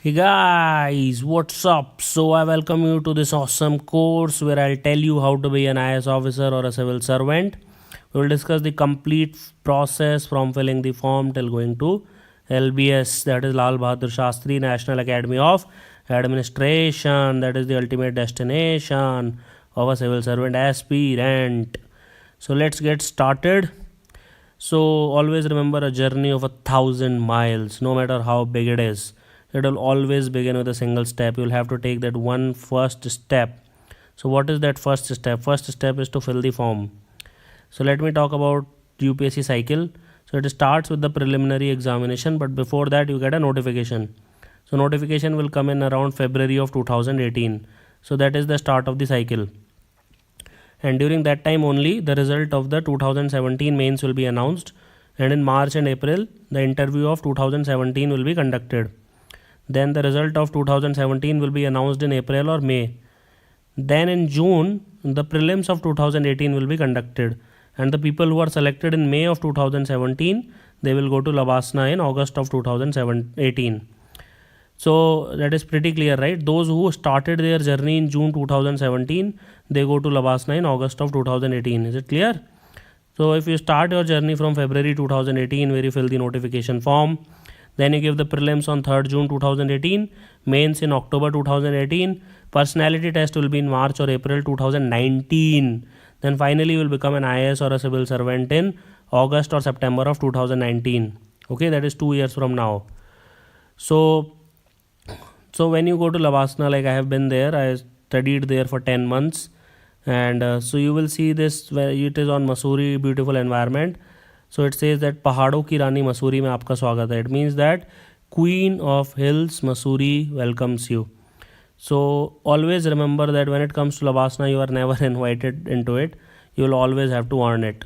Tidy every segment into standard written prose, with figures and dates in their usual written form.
Hey guys, what's up? So I welcome you to this awesome course where I'll tell you how to be an IAS officer or a civil servant. We will discuss the complete process from filling the form till going to LBS, that is Lal Bahadur Shastri National Academy of Administration, that is the ultimate destination of a civil servant aspirant. So let's get started. So always remember, a journey of 1,000 miles, no matter how big it is, it will always begin with a single step. You will have to take that one first step. So what is that first step? First step is to fill the form. So let me talk about UPSC cycle. So it starts with the preliminary examination, but before that you get a notification. So notification will come in around February of 2018. So that is the start of the cycle. And during that time only the result of the 2017 mains will be announced, and in March and April the interview of 2017 will be conducted. Then the result of 2017 will be announced in April or May. Then in June the prelims of 2018 will be conducted, and the people who are selected in May of 2017, they will go to LBSNAA in August of 2018. So that is pretty clear, right? Those who started their journey in June 2017, they go to LBSNAA in August of 2018. Is it clear? So if you start your journey from February 2018, where you fill the notification form, then you give the prelims on 3rd June 2018, mains in October 2018, personality test will be in March or April 2019. Then finally you will become an IAS or a civil servant in August or September of 2019. Okay, that is 2 years from now. So when you go to LBSNAA, like I have been there, I studied there for 10 months, and so you will see this where it is on Mussoorie, beautiful environment. So it says that पहाड़ों की रानी मसूरी में आपका स्वागत है. It means that Queen of Hills Mussoorie welcomes you. So always remember that when it comes to LBSNAA, you are never invited into it. You will always have to earn it.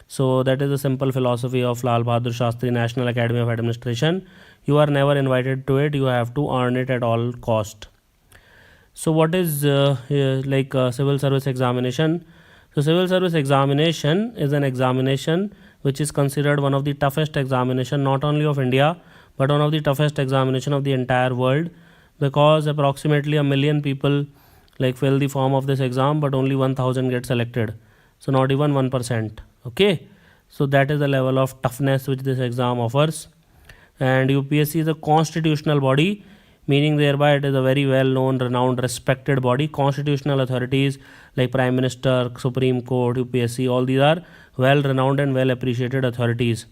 So that is the simple philosophy of Lal Bahadur Shastri National Academy of Administration. You are never invited to it. You have to earn it at all cost. So what is civil service examination? So civil service examination is an examination which is considered one of the toughest examination, not only of India, but one of the toughest examination of the entire world, because approximately 1 million people fill the form of this exam, but only 1,000 get selected. So not even 1%. Okay, so that is the level of toughness which this exam offers. And UPSC is a constitutional body, meaning thereby it is a very well known, renowned, respected body. Constitutional authorities like Prime Minister, Supreme Court, UPSC, all these are well renowned and well appreciated authorities.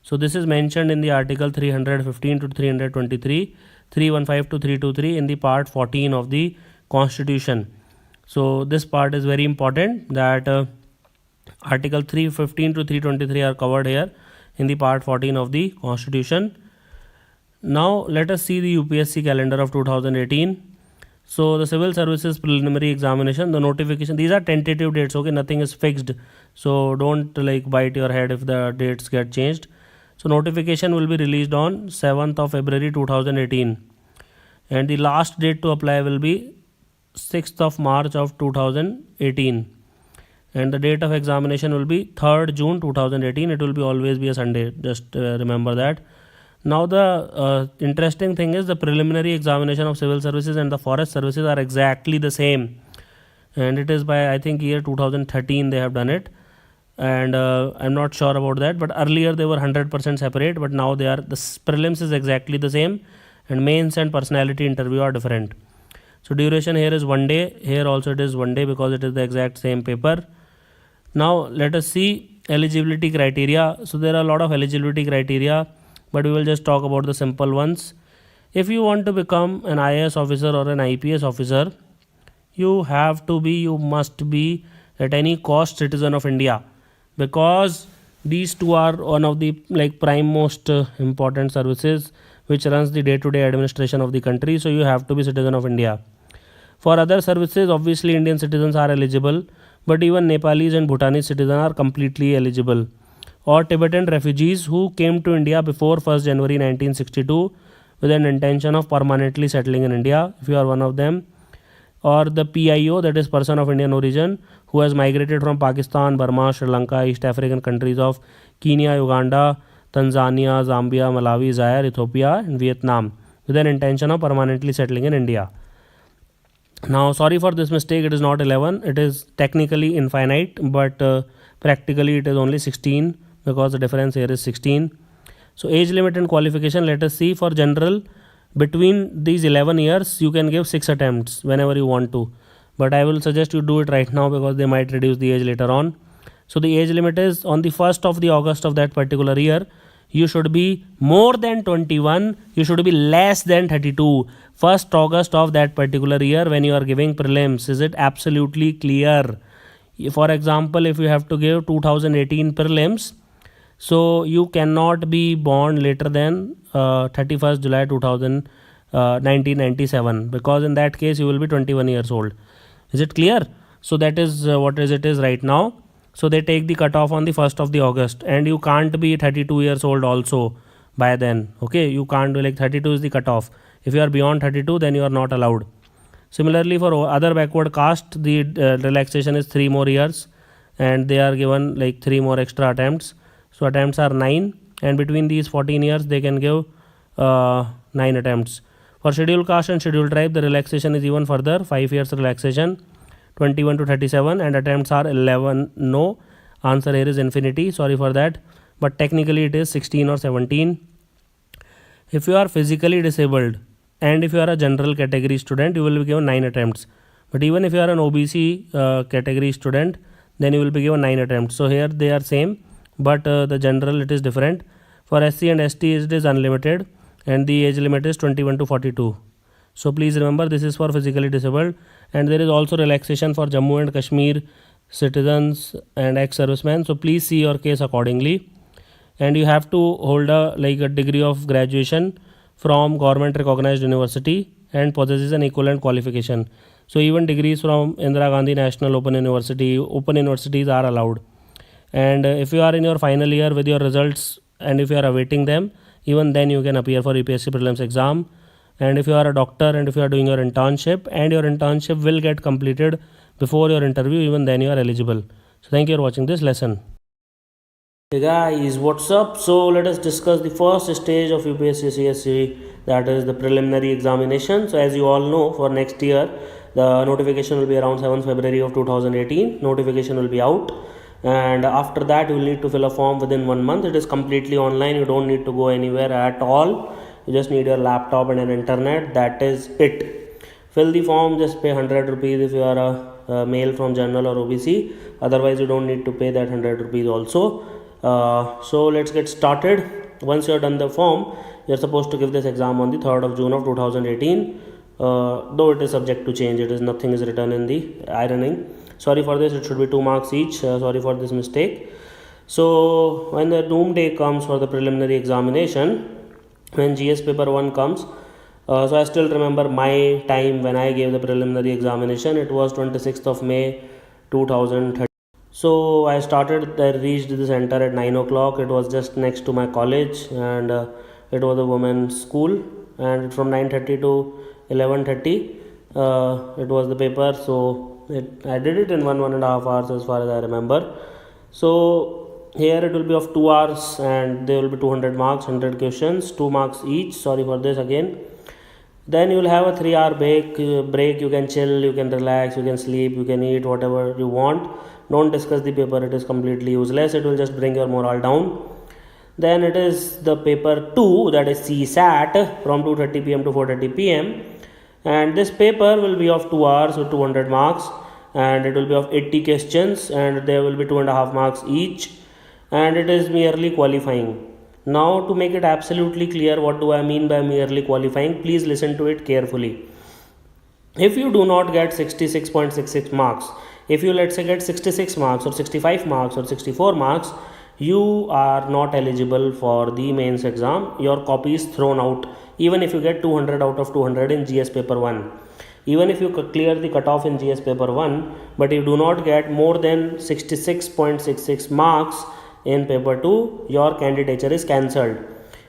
So this is mentioned in the article 315 to 323, 315 to 323 in the part 14 of the Constitution. So this part is very important, that article 315 to 323 are covered here in the part 14 of the Constitution. Now let us see the UPSC calendar of 2018. So the civil services preliminary examination, the notification, these are tentative dates, okay, nothing is fixed. So don't bite your head if the dates get changed. So notification will be released on 7th of February 2018. And the last date to apply will be 6th of March of 2018. And the date of examination will be 3rd June 2018. It will be always be a Sunday. Just remember that. Now the interesting thing is the preliminary examination of civil services and the forest services are exactly the same. And it is by, I think, year 2013 they have done it. And I'm not sure about that. But earlier they were 100% separate. But now the prelims is exactly the same. And mains and personality interview are different. So duration here is 1 day. Here also it is 1 day because it is the exact same paper. Now let us see eligibility criteria. So there are a lot of eligibility criteria, but we will just talk about the simple ones. If you want to become an IAS officer or an IPS officer, you must be at any cost citizen of India, because these two are one of the prime most important services which runs the day-to-day administration of the country. So you have to be citizen of India. For other services, obviously Indian citizens are eligible, but even Nepalese and Bhutanese citizens are completely eligible. Or Tibetan refugees who came to India before 1st January 1962 with an intention of permanently settling in India, if you are one of them. Or the PIO, that is person of Indian origin, who has migrated from Pakistan, Burma, Sri Lanka, East African countries of Kenya, Uganda, Tanzania, Zambia, Malawi, Zaire, Ethiopia and Vietnam. with an intention of permanently settling in India. Now, sorry for this mistake, it is not 11, it is technically infinite, but practically it is only 16 because the difference here is 16. So age limit and qualification, let us see. For general, between these 11 years, you can give 6 attempts whenever you want to. But I will suggest you do it right now because they might reduce the age later on. So the age limit is on the 1st of the August of that particular year. You should be more than 21. You should be less than 32. 1st August of that particular year when you are giving prelims. Is it absolutely clear? For example, if you have to give 2018 prelims, so you cannot be born later than 31st July 1997, because in that case you will be 21 years old. Is it clear? So that is what is it is right now. So they take the cutoff on the 1st of the August, and you can't be 32 years old also by then. Okay, you can't do, like 32 is the cutoff. If you are beyond 32, then you are not allowed. Similarly, for other backward caste, the relaxation is 3 more years, and they are given like 3 more extra attempts. So attempts are 9, and between these 14 years they can give 9 attempts. For scheduled caste and scheduled tribe, the relaxation is even further, 5 years relaxation, 21 to 37, and attempts are 11. No, answer here is infinity, sorry for that, but technically it is 16 or 17. If you are physically disabled and if you are a general category student, you will be given 9 attempts. But even if you are an OBC category student, then you will be given 9 attempts. So here they are same, but the general it is different. For SC and ST it is unlimited, and the age limit is 21 to 42. So please remember, this is for physically disabled, and there is also relaxation for Jammu and Kashmir citizens and ex-servicemen. So please see your case accordingly, and you have to hold a degree of graduation from government recognized university and possesses an equivalent qualification. So even degrees from Indira Gandhi National Open University, open universities are allowed. And if you are in your final year with your results and if you are awaiting them, even then you can appear for UPSC prelims exam. And if you are a doctor and if you are doing your internship and your internship will get completed before your interview, even then you are eligible. So thank you for watching this lesson. Hey guys, what's up? So let us discuss the first stage of UPSC CSC, that is the preliminary examination. So as you all know, for next year the notification will be around 7th February of 2018. Notification will be out, and after that you will need to fill a form within 1 month. It is completely online. You don't need to go anywhere at all. You just need your laptop and an internet. That is it. Fill the form, just pay 100 rupees if you are a male from general or OBC. Otherwise you don't need to pay that 100 rupees also. So let's get started. Once you have done the form, you are supposed to give this exam on the 3rd of June of 2018. Though it is subject to change, nothing is written in the ironing. Sorry for this, it should be 2 marks each. Sorry for this mistake. So when the doomsday comes for the preliminary examination, when GS paper 1 comes, so I still remember my time when I gave the preliminary examination. It was 26th of May 2013. So I reached the center at 9 o'clock. It was just next to my college, and it was a women's school, and from 9:30 to 11:30 it was the paper. So I did it in 1.5 hours as far as I remember. So here it will be of 2 hours, and there will be 200 marks, 100 questions, 2 marks each. Sorry for this again. Then you will have a 3-hour break. You can chill, you can relax, you can sleep, you can eat whatever you want. Don't discuss the paper, it is completely useless. It will just bring your morale down. Then it is the paper 2, that is CSAT, from 2:30 p.m. to 4:30 p.m. and this paper will be of 2 hours with 200 marks, and it will be of 80 questions, and there will be 2.5 marks each, and it is merely qualifying. Now to make it absolutely clear, what do I mean by merely qualifying? Please listen to it carefully. If you do not get 66.66 marks, if you let's say get 66 marks or 65 marks or 64 marks, you are not eligible for the mains exam. Your copy is thrown out, even if you get 200 out of 200 in GS paper 1. Even if you clear the cutoff in GS paper 1, but you do not get more than 66.66 marks in paper 2, your candidature is cancelled.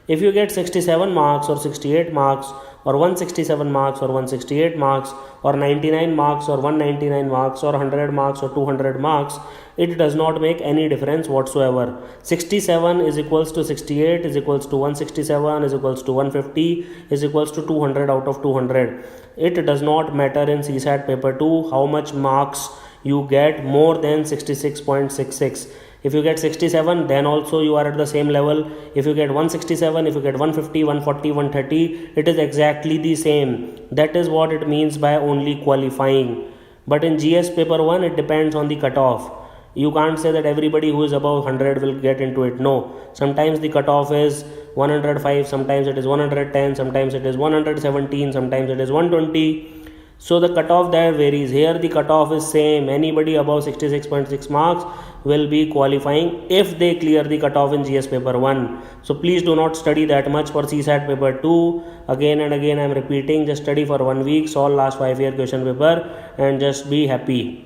If you get 67 marks or 68 marks or 167 marks or 168 marks or 99 marks or 199 marks or 100 marks or 200 marks, it does not make any difference whatsoever. 67 is equals to 68 is equals to 167 is equals to 150 is equals to 200 out of 200. It does not matter in CSAT paper 2 how much marks you get more than 66.66. If you get 67, then also you are at the same level. If you get 167, if you get 150, 140, 130, it is exactly the same. That is what it means by only qualifying. But in GS paper 1, it depends on the cutoff. You can't say that everybody who is above 100 will get into it. No, sometimes the cutoff is 105, sometimes it is 110, sometimes it is 117, sometimes it is 120. So the cutoff there varies. Here the cutoff is same. Anybody above 66.6 marks will be qualifying if they clear the cutoff in GS paper 1. So please do not study that much for CSAT paper 2. Again and again I am repeating, just study for 1 week, solve last 5-year question paper and just be happy.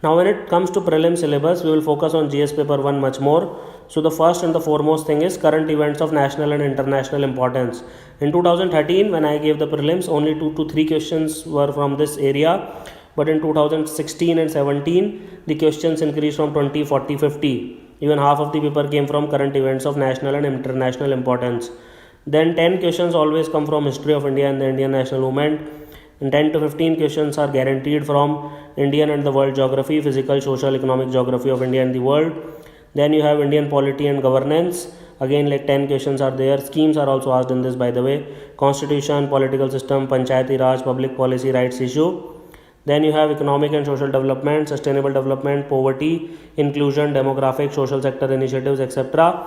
Now when it comes to prelim syllabus, we will focus on GS paper 1 much more. So the first and the foremost thing is current events of national and international importance. In 2013, when I gave the prelims, only 2 to 3 questions were from this area. But in 2016 and 17, the questions increased from 20, 40, 50. Even half of the paper came from current events of national and international importance. Then 10 questions always come from history of India and the Indian national movement. And 10 to 15 questions are guaranteed from Indian and the world geography, physical, social, economic geography of India and the world. Then you have Indian polity and governance. Again, like 10 questions are there. Schemes are also asked in this, by the way. Constitution, political system, Panchayati Raj, public policy, rights issue. Then you have economic and social development, sustainable development, poverty, inclusion, demographic, social sector initiatives, etc.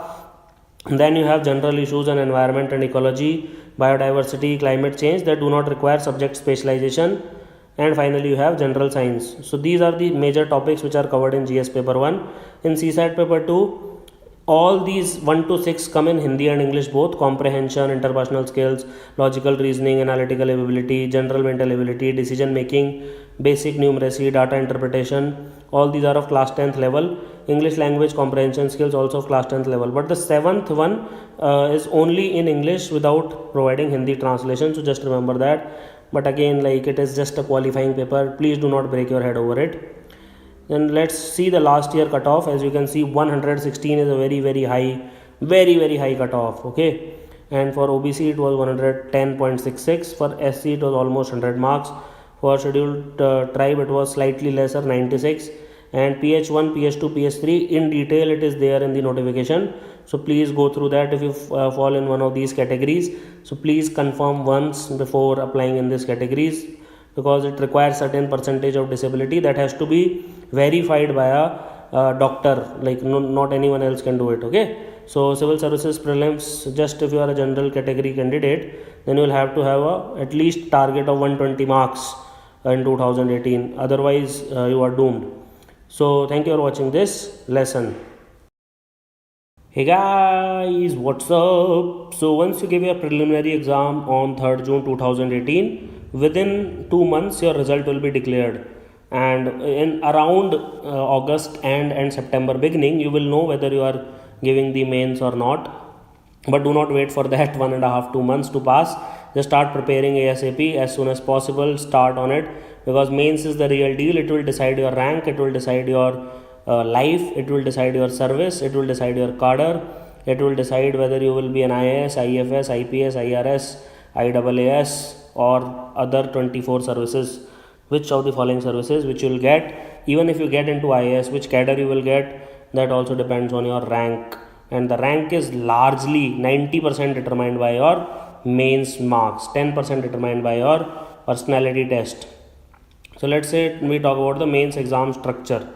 Then you have general issues on environment and ecology, biodiversity, climate change that do not require subject specialization. And finally you have general science. So these are the major topics which are covered in GS paper 1. In CSAT paper 2, all these 1 to 6 come in Hindi and English both. Comprehension, interpersonal skills, logical reasoning, analytical ability, general mental ability, decision making, basic numeracy, data interpretation. All these are of class 10th level. English language comprehension skills also of class 10th level. But the 7th one is only in English without providing Hindi translation. So just remember that. But again, like it is just a qualifying paper. Please do not break your head over it. Then let's see the last year cutoff. As you can see, 116 is a very high, very high cutoff. Okay, and for OBC it was 110.66. For SC it was almost 100 marks. For scheduled tribe it was slightly lesser, 96. And PH1, PH2, PH3 in detail it is there in the notification. So please go through that if you fall in one of these categories. So please confirm once before applying in these categories, because it requires certain percentage of disability that has to be verified by a doctor. Like not anyone else can do it. Okay, so civil services prelims, just if you are a general category candidate, then you will have to have at least target of 120 marks in 2018. Otherwise you are doomed. So thank you for watching this lesson. Hey guys, what's up? So once you give your preliminary exam on 3rd June 2018, within 2 months your result will be declared, and in around August and September beginning you will know whether you are giving the mains or not. But do not wait for that 1.5 2 months to pass. Just start preparing ASAP as soon as possible. Start on it, because mains is the real deal. It will decide your rank, it will decide your life, it will decide your service, it will decide your cadre, it will decide whether you will be an IAS, IFS, IPS, IRS, IAAS or other 24 services. Which of the following services which you will get. Even if you get into IAS, which cadre you will get, that also depends on your rank, and the rank is largely 90% determined by your mains marks, 10% determined by your personality test. So let's say we talk about the mains exam structure.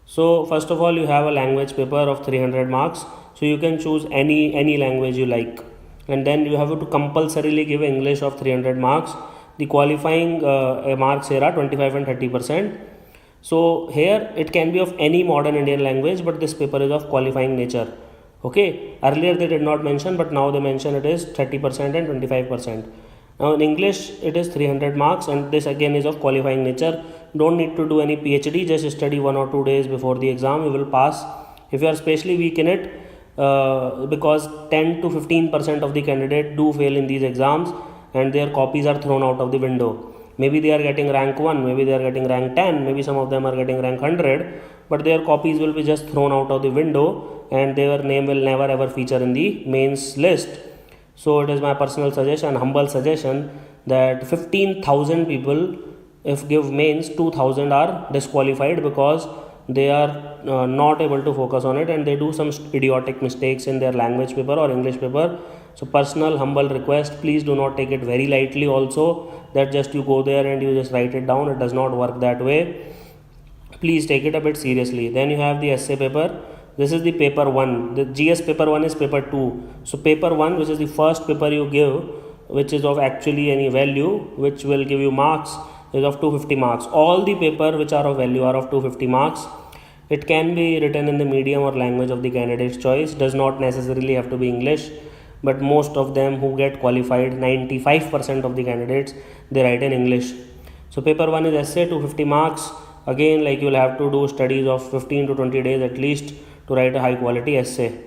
So first of all you have a language paper of 300 marks. So you can choose any language you like, and then you have to compulsorily give English of 300 marks. The qualifying marks here are 25 and 30%. So here it can be of any modern Indian language, but this paper is of qualifying nature. Okay, earlier they did not mention, but now they mention it is 30% and 25%. Now in English it is 300 marks, and this again is of qualifying nature. Don't need to do any PhD, just study 1 or 2 days before the exam, you will pass. If you are especially weak in it, because 10 to 15% of the candidate do fail in these exams, and their copies are thrown out of the window. Maybe they are getting rank 1, maybe they are getting rank 10, maybe some of them are getting rank 100, but their copies will be just thrown out of the window and their name will never ever feature in the mains list. So it is my personal suggestion, humble suggestion, that 15,000 people, if give mains, 2,000 are disqualified because they are not able to focus on it and they do some idiotic mistakes in their language paper or English paper. So personal humble request, please do not take it very lightly also, that just you go there and you just write it down. It does not work that way. Please take it a bit seriously. Then you have the essay paper. This is the paper 1. The GS paper 1 is paper 2. So paper 1, which is the first paper you give, which is of actually any value, which will give you marks, is of 250 marks. All the paper which are of value are of 250 marks. It can be written in the medium or language of the candidate's choice, does not necessarily have to be English, but most of them who get qualified, 95% of the candidates, they write in English. So paper 1 is essay, 250 marks. Again, like you will have to do studies of 15 to 20 days at least to write a high quality essay.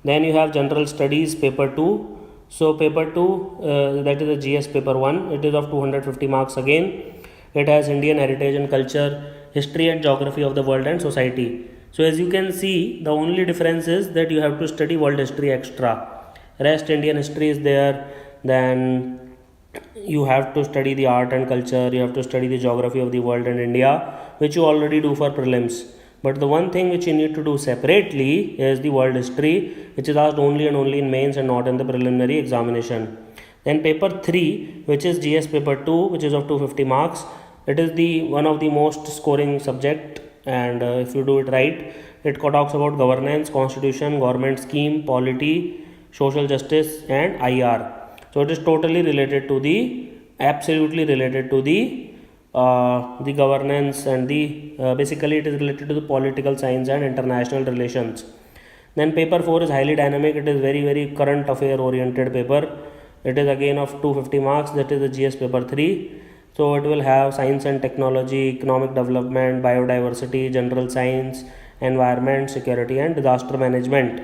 Then you have general studies paper 2. So paper 2, that is the GS paper 1, it is of 250 marks again. It has Indian heritage and culture, history and geography of the world and society. So as you can see, the only difference is that you have to study world history extra. Rest Indian history is there. Then you have to study the art and culture, you have to study the geography of the world and India, which you already do for prelims. But the one thing which you need to do separately is the world history, which is asked only and only in mains and not in the preliminary examination. Then paper 3, which is GS paper 2, which is of 250 marks. It is the one of the most scoring subject, and if you do it right, it talks about governance, constitution, government scheme, polity, social justice and IR. So it is totally related to the, absolutely related to the governance and the basically it is related to the political science and international relations. Then paper 4 is highly dynamic. It is very current affair oriented paper. It is again of 250 marks, that is the GS paper 3. So it will have science and technology, economic development, biodiversity, general science, environment, security and disaster management.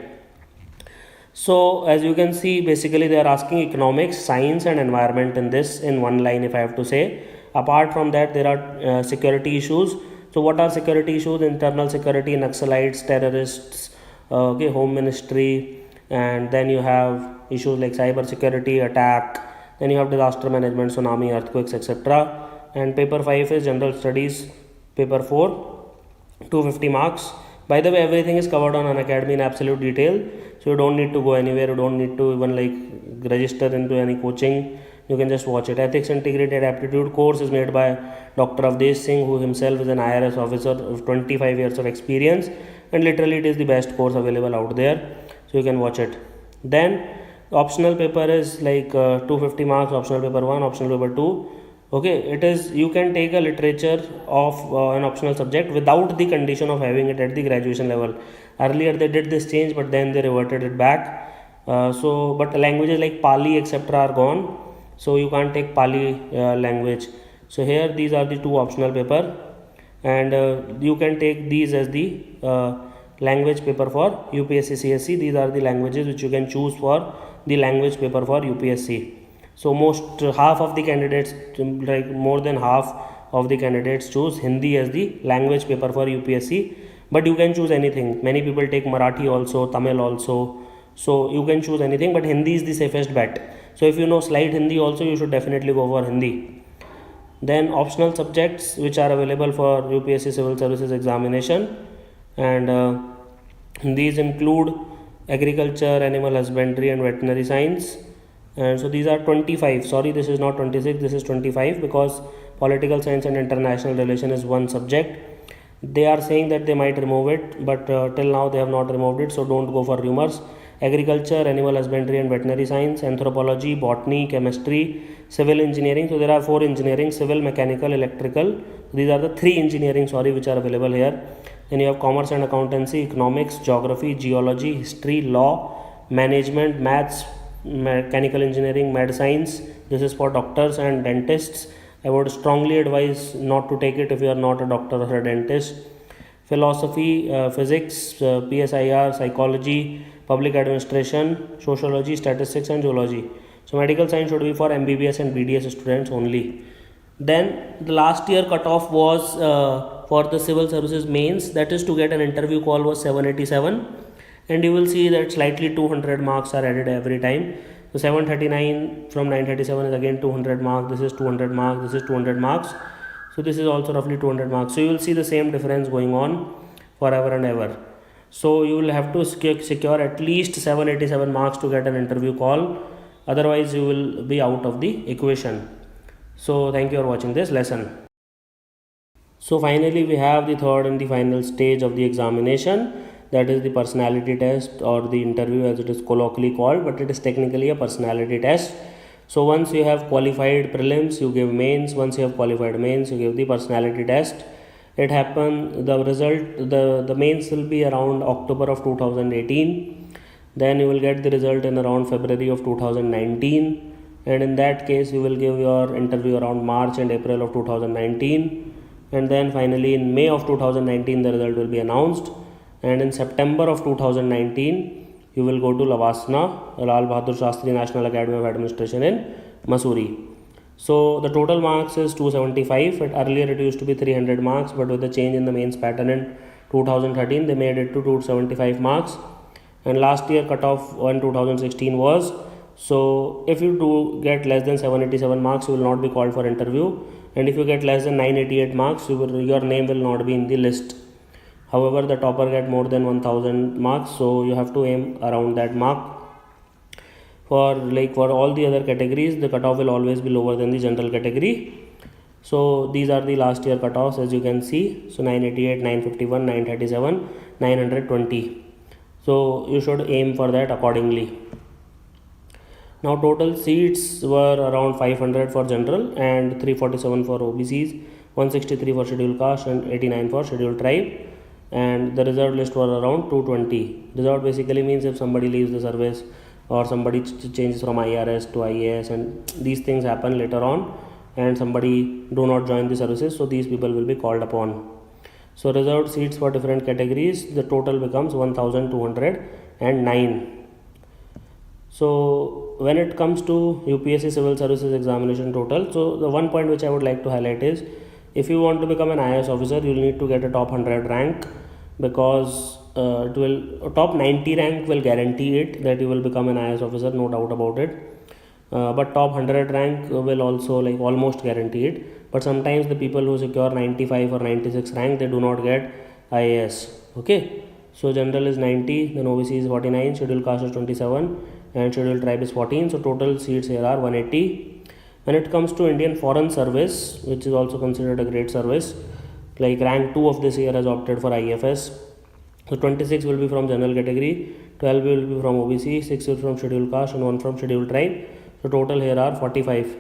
So as you can see, basically they are asking economics, science and environment in this in one line, if I have to say. Apart from that, there are security issues. So what are security issues? Internal security, Naxalites, terrorists, home ministry, and then you have issues like cyber security, attack, then you have disaster management, tsunami, earthquakes, etc. And paper 5 is general studies, paper 4, 250 marks. By the way, everything is covered on Unacademy in absolute detail, so you don't need to go anywhere, you don't need to even like register into any coaching, you can just watch it. Ethics Integrated Aptitude course is made by Dr. Avdesh Singh, who himself is an IRS officer of 25 years of experience, and literally it is the best course available out there, so you can watch it. Then optional paper is like 250 marks, optional paper 1, optional paper 2. Okay, it is, you can take a literature of an optional subject without the condition of having it at the graduation level. Earlier they did this change, but then they reverted it back. But languages like Pali etc. are gone, so you can't take Pali language. So here these are the two optional paper, and you can take these as the language paper for UPSC CSC. These are the languages which you can choose for the language paper for UPSC. So most half of the candidates, like more than half of the candidates, choose Hindi as the language paper for UPSC, but you can choose anything. Many people take Marathi also, Tamil also, so you can choose anything, but Hindi is the safest bet. So if you know slight Hindi also, you should definitely go for Hindi. Then optional subjects which are available for UPSC Civil Services examination, and these include agriculture, animal husbandry and veterinary science. And so these are 25, sorry, this is not 26, this is 25, because political science and international relation is one subject. They are saying that they might remove it, but till now they have not removed it, so don't go for rumors. Agriculture, animal husbandry and veterinary science, anthropology, botany, chemistry, civil engineering. So there are 4 engineering: civil, mechanical, electrical. These are the 3 engineering, sorry, which are available here. Then you have commerce and accountancy, economics, geography, geology, history, law, management, maths, mechanical engineering, med science. This is for doctors and dentists. I would strongly advise not to take it if you are not a doctor or a dentist. Philosophy, physics, PSIR, psychology, public administration, sociology, statistics and zoology. So medical science should be for MBBS and BDS students only. Then the last year cutoff was for the civil services mains, that is to get an interview call, was 787, and you will see that slightly 200 marks are added every time. So 739 from 937 is again 200 marks, this is 200 marks, this is 200 marks. So this is also roughly 200 marks. So you will see the same difference going on forever and ever. So you will have to secure at least 787 marks to get an interview call, otherwise you will be out of the equation. So thank you for watching this lesson. So finally we have the third and the final stage of the examination, that is the personality test or the interview as it is colloquially called, but it is technically a personality test. So once you have qualified prelims, you give mains. Once you have qualified mains, you give the personality test. It happened, the result, the mains will be around October of 2018. Then you will get the result in around February of 2019. And in that case, you will give your interview around March and April of 2019. And then finally in May of 2019, the result will be announced. And in September of 2019, you will go to LBSNAA, Lal Bahadur Shastri National Academy of Administration in Mussoorie. So the total marks is 275. Earlier it used to be 300 marks, but with the change in the mains pattern in 2013, they made it to 275 marks. And last year cutoff in 2016 was, so if you do get less than 787 marks, you will not be called for interview. And if you get less than 988 marks, your name will not be in the list. However, the topper get more than 1000 marks, so you have to aim around that mark. For all the other categories, the cutoff will always be lower than the general category. So these are the last year cutoffs, as you can see. So 988, 951, 937, 920. So you should aim for that accordingly. Now total seats were around 500 for general and 347 for OBCs, 163 for scheduled caste and 89 for scheduled tribe. And the reserved list were around 220. Reserved basically means if somebody leaves the service or somebody changes from IRS to IAS, and these things happen later on, and somebody do not join the services, so these people will be called upon. So reserved seats for different categories, the total becomes 1209. So when it comes to UPSC Civil Services examination total, so the one point which I would like to highlight is, if you want to become an IAS officer, you will need to get a top 100 rank, because top 90 rank will guarantee it that you will become an IAS officer, no doubt about it. But top 100 rank will also almost guarantee it. But sometimes the people who secure 95 or 96 rank, they do not get IAS. Okay, so general is 90, then OBC is 49, scheduled caste is 27, and scheduled tribe is 14. So total seats here are 180. When it comes to Indian Foreign Service, which is also considered a great service, rank 2 of this year has opted for IFS. So 26 will be from general category, 12 will be from OBC, 6 will from scheduled caste and 1 from scheduled tribe. So total here are 45.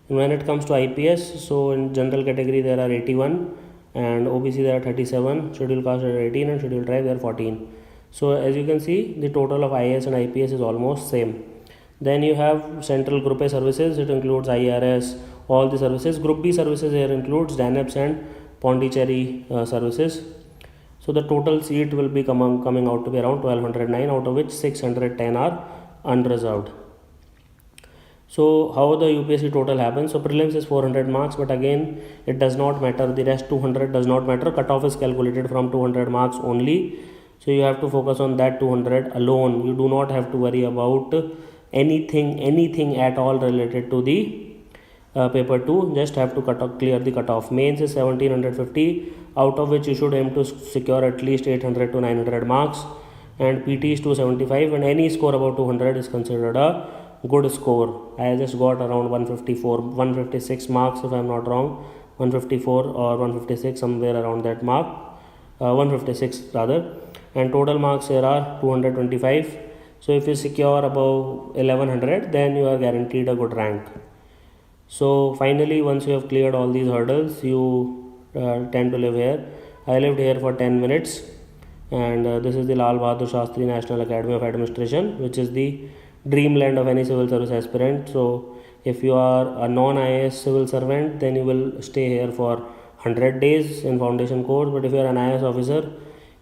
And when it comes to IPS, so in general category there are 81, and OBC there are 37, scheduled caste are 18, and scheduled tribe there are 14. So as you can see, the total of IAS and IPS is almost same. Then you have Central Group A services, it includes IRS, all the services. Group B services here includes DANEPS and Pondicherry services. So the total seat will be coming out to be around 1209, out of which 610 are unreserved. So how the UPSC total happens? So prelims is 400 marks, but again it does not matter, the rest 200 does not matter. Cutoff is calculated from 200 marks only. So you have to focus on that 200 alone. You do not have to worry about anything at all related to the paper 2. Just have to clear the cutoff. Mains is 1750, out of which you should aim to secure at least 800 to 900 marks, and PT is 275, and any score above 200 is considered a good score. I just got around 156 marks if I am not wrong, 154 or 156, somewhere around that mark, 156 rather, and total marks here are 225. So if you secure above 1100, then you are guaranteed a good rank. So finally, once you have cleared all these hurdles, you tend to live here. I lived here for 10 minutes, and this is the Lal Bahadur Shastri National Academy of Administration, which is the dreamland of any civil service aspirant. So if you are a non-IAS civil servant, then you will stay here for 100 days in foundation course. But if you are an IAS officer,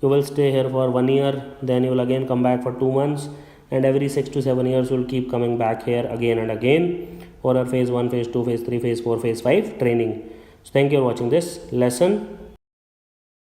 you will stay here for 1 year, then you will again come back for 2 months, and every 6 to 7 years we'll keep coming back here again and again for our phase 1, phase 2, phase 3, phase 4, phase 5 training. So thank you for watching this lesson.